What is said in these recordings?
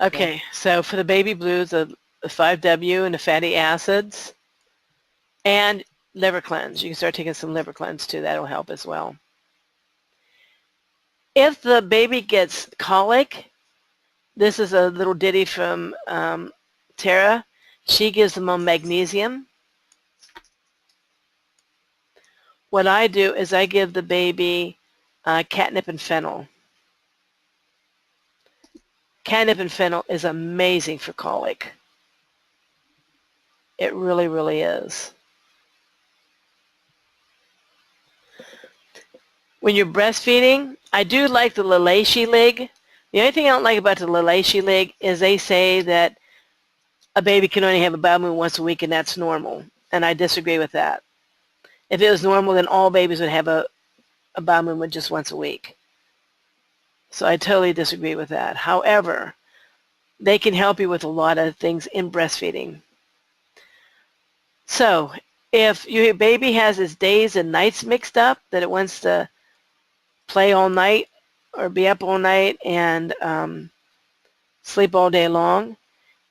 Okay, so for the baby blues, the 5W and the fatty acids and liver cleanse. You can start taking some liver cleanse too. That'll help as well. If the baby gets colic, this is a little ditty from Tara. She gives them on magnesium. What I do is I give the baby catnip and fennel. Catnip and fennel is amazing for colic. It really, really is. When you're breastfeeding, I do like the Lalashi lig. The only thing I don't like about the Lalashi lig is they say that a baby can only have a bowel movement once a week and that's normal. And I disagree with that. If it was normal, then all babies would have a bowel movement just once a week. So I totally disagree with that. However, they can help you with a lot of things in breastfeeding. So if your baby has its days and nights mixed up, that it wants to play all night or be up all night and sleep all day long,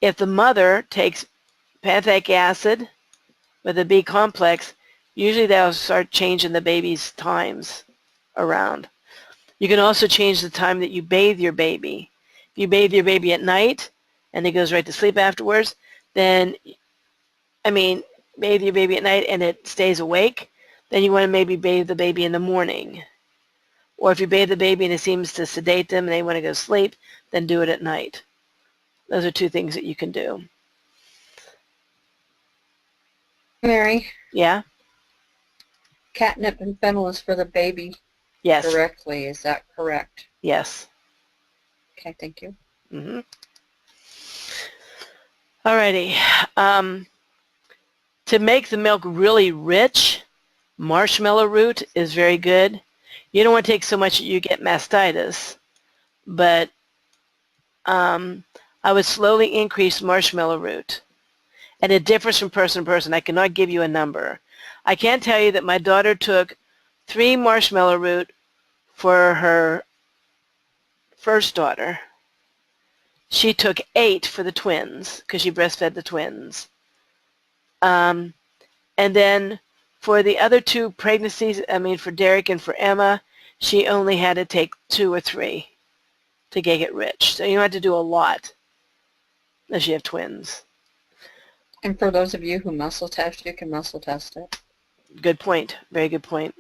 if the mother takes panthic acid with a B complex, usually that'll start changing the baby's times around. You can also change the time that you bathe your baby. If you bathe your baby at night and it goes right to sleep afterwards, then, bathe your baby at night and it stays awake, then you want to maybe bathe the baby in the morning. Or if you bathe the baby and it seems to sedate them and they want to go to sleep, then do it at night. Those are two things that you can do. Mary? Yeah? Catnip and fennel is for the baby. Yes. Directly, is that correct? Yes. Okay, thank you. Mm-hmm. Alrighty. To make the milk really rich, marshmallow root is very good. You don't want to take so much that you get mastitis, but I would slowly increase marshmallow root. And it differs from person to person. I cannot give you a number. I can tell you that my daughter took 3 marshmallow root for her first daughter. She took 8 for the twins because she breastfed the twins. And then for the other 2 pregnancies, for Derek and for Emma, she only had to take 2 or 3 to get it rich. So you don't have to do a lot unless you have twins. And for those of you who muscle test, you can muscle test it. Good point. Very good point.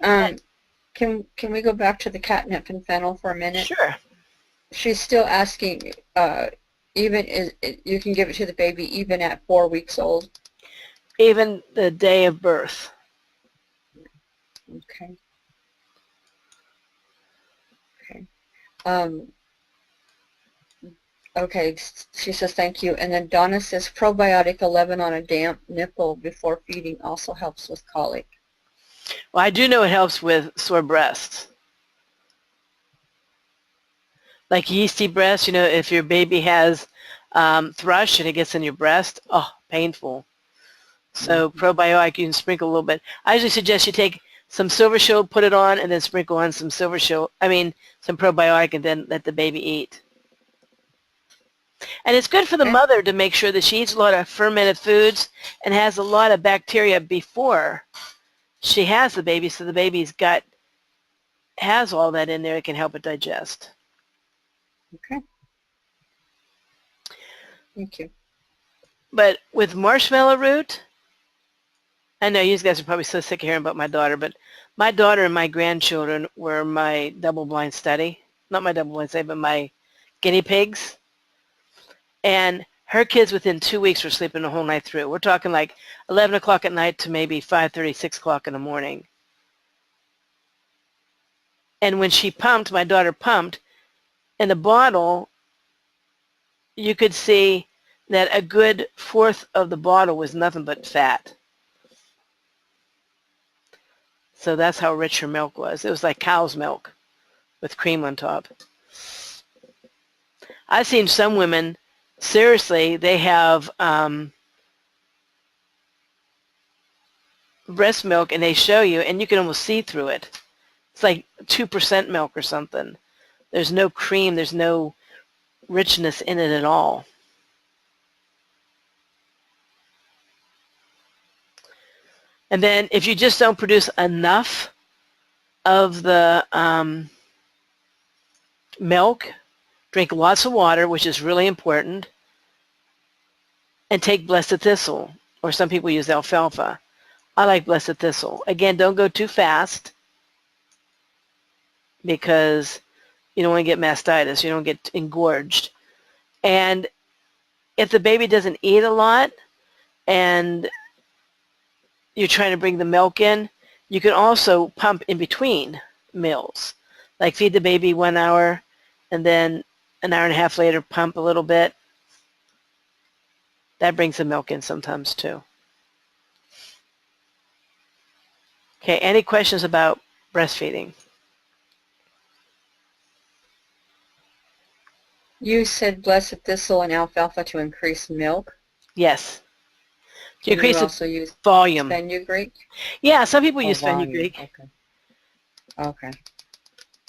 Can we go back to the catnip and fennel for a minute? Sure. She's still asking, you can give it to the baby even at 4 weeks old? Even the day of birth. Okay. Okay, she says thank you. And then Donna says probiotic 11 on a damp nipple before feeding also helps with colic. Well, I do know it helps with sore breasts. Like yeasty breast, if your baby has thrush and it gets in your breast, painful. So probiotic, you can sprinkle a little bit. I usually suggest you take some silver shield, put it on, and then sprinkle on some some probiotic, and then let the baby eat. And it's good for the mother to make sure that she eats a lot of fermented foods and has a lot of bacteria before she has the baby, so the baby's gut has all that in there. It can help it digest. Okay. Thank you. But with marshmallow root, I know you guys are probably so sick of hearing about my daughter, but my daughter and my grandchildren were my double-blind study. Not my double-blind study, but my guinea pigs. And her kids within 2 weeks were sleeping the whole night through. We're talking like 11 o'clock at night to maybe 5:30, 6 o'clock in the morning. And when she pumped, my daughter pumped, in the bottle, you could see that a good 1/4 of the bottle was nothing but fat. So that's how rich her milk was. It was like cow's milk with cream on top. I've seen some women, seriously, they have breast milk and they show you, and you can almost see through it. It's like 2% milk or something. There's no cream. There's no richness in it at all. And then if you just don't produce enough of the milk, drink lots of water, which is really important, and take blessed thistle, or some people use alfalfa. I like blessed thistle. Again, don't go too fast because you don't want to get mastitis. You don't get engorged. And if the baby doesn't eat a lot and you're trying to bring the milk in, you can also pump in between meals. Like feed the baby 1 hour and then an hour and a half later pump a little bit. That brings the milk in sometimes too. Okay, any questions about breastfeeding? You said blessed thistle and alfalfa to increase milk. Yes. To Can you increase the also use volume. fenugreek? Yeah, some people use volume. fenugreek. Okay. Okay.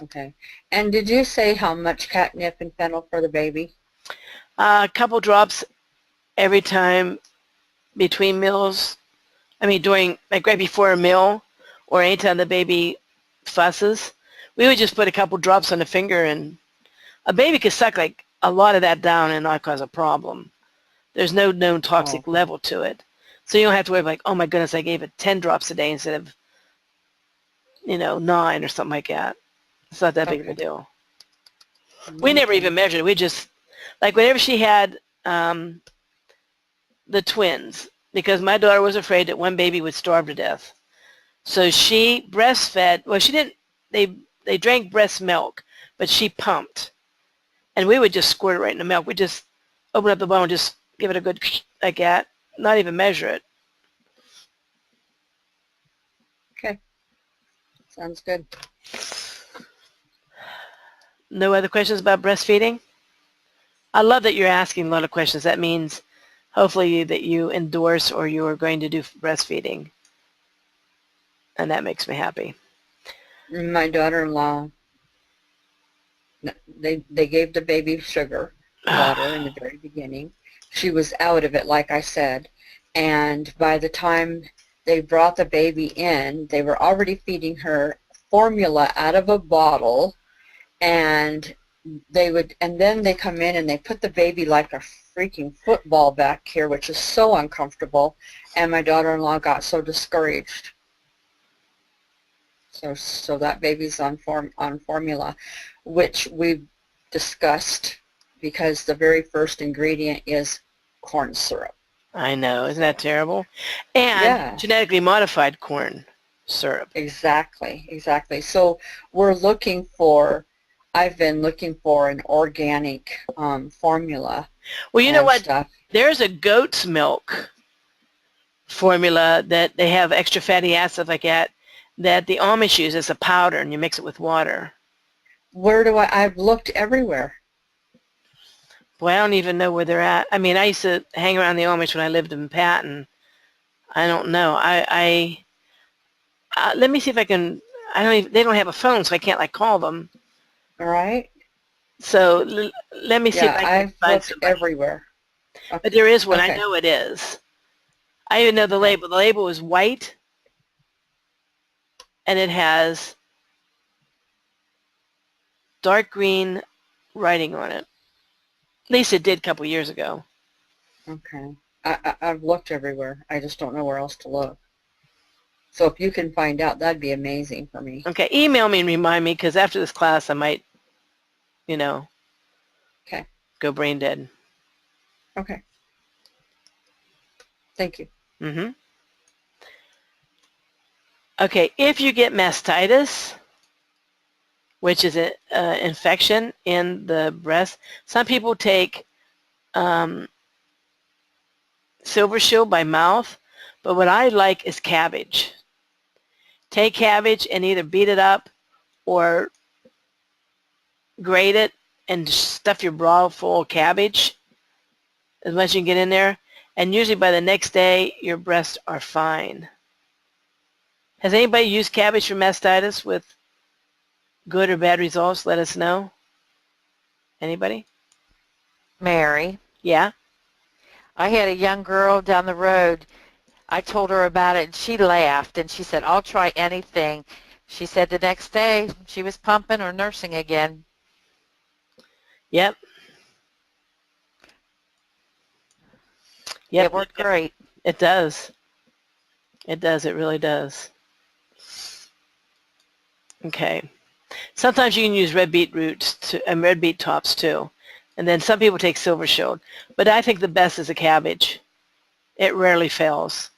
Okay. And did you say how much catnip and fennel for the baby? A couple drops every time between meals. I mean, during, like right before a meal or anytime the baby fusses. We would just put a couple drops on the finger, and a baby could suck like a lot of that down and not cause a problem. There's no known toxic Oh. level to it. So you don't have to worry like, oh my goodness, I gave it 10 drops a day instead of, 9 or something like that. It's not that big of a Okay. deal. We never even measured it. We just, like whenever she had the twins, because my daughter was afraid that one baby would starve to death. So she breastfed, well, she didn't, they drank breast milk, but she pumped. And we would just squirt it right in the milk. We just open up the bottle and just give it a good like that, not even measure it. Okay. Sounds good. No other questions about breastfeeding? I love that you're asking a lot of questions. That means hopefully that you endorse or you are going to do breastfeeding. And that makes me happy. My daughter-in-law, they gave the baby sugar water in the very beginning. She was out of it, like I said, and by the time they brought the baby in, they were already feeding her formula out of a bottle, and then they come in and they put the baby like a freaking football back here, which is so uncomfortable, and my daughter-in-law got so discouraged. So that baby's on formula, which we've discussed, because the very first ingredient is corn syrup. I know, isn't that terrible? And Yeah, genetically modified corn syrup. exactly. So I've been looking for an organic formula. Well, you know what? Stuff. There's a goat's milk formula that they have extra fatty acids like that the Amish use as a powder, and you mix it with water. I've looked everywhere. Boy, I don't even know where they're at. I mean, I used to hang around the Amish when I lived in Patton. I don't know. Let me see if I can. They don't have a phone, so I can't like call them. All right. So let me see if I can I've find looked somebody. Everywhere. Okay. But there is one. Okay. I know it is. I even know the label. The label is white, and it has dark green writing on it. At least it did a couple years ago. Okay. I've looked everywhere. I just don't know where else to look. So if you can find out, that'd be amazing for me. Okay, email me and remind me, because after this class I might, Okay. go brain dead. Okay. Thank you. Mm-hmm. Okay, if you get mastitis, which is an infection in the breast, some people take Silver Shield by mouth, but what I like is cabbage. Take cabbage and either beat it up or grate it and stuff your bra full of cabbage as much as you can get in there, and usually by the next day your breasts are fine. Has anybody used cabbage for mastitis with good or bad results? Let us know. Anybody? Mary. Yeah? I had a young girl down the road. I told her about it, and she laughed, and she said, I'll try anything. She said the next day she was pumping or nursing again. Yep. It Yep. worked great. It does. It does. It really does. Okay. Sometimes you can use red beet roots and red beet tops too. And then some people take silver shoulder. But I think the best is a cabbage. It rarely fails.